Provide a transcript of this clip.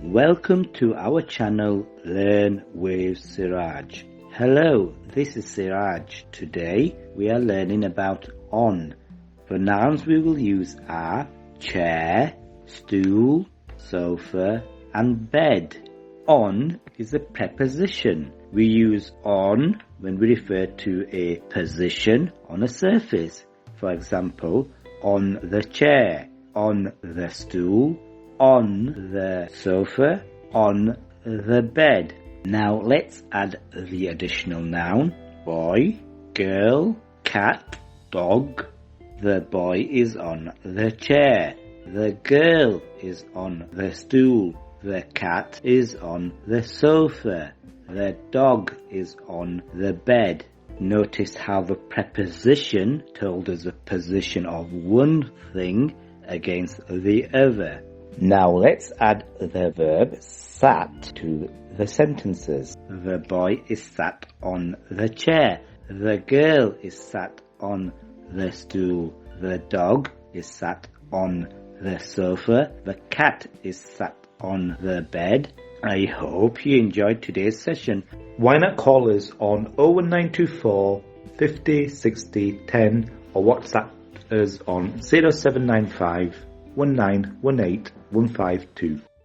Welcome to our channel Learn with Siraj. Hello, this is Siraj. Today we are learning about on. For nouns we will use are chair, stool, sofa and bed. On is a preposition. We use on when we refer to a position on a surface. For example, on the chair, on the stool, on the sofa, on the bed. Now let's add the additional noun boy, girl, cat, dog. The boy is on the chair. The girl is on the stool. The cat is on the sofa. The dog is on the bed. Notice how the preposition told us a position of one thing against the other. Now let's add the verb sat to the sentences. The boy is sat on the chair. The girl is sat on the stool. The dog is sat on the sofa. The cat is sat on the bed. I hope you enjoyed today's session. Why not call us on 01924 50 60 10 or WhatsApp us on 0795 1918 152.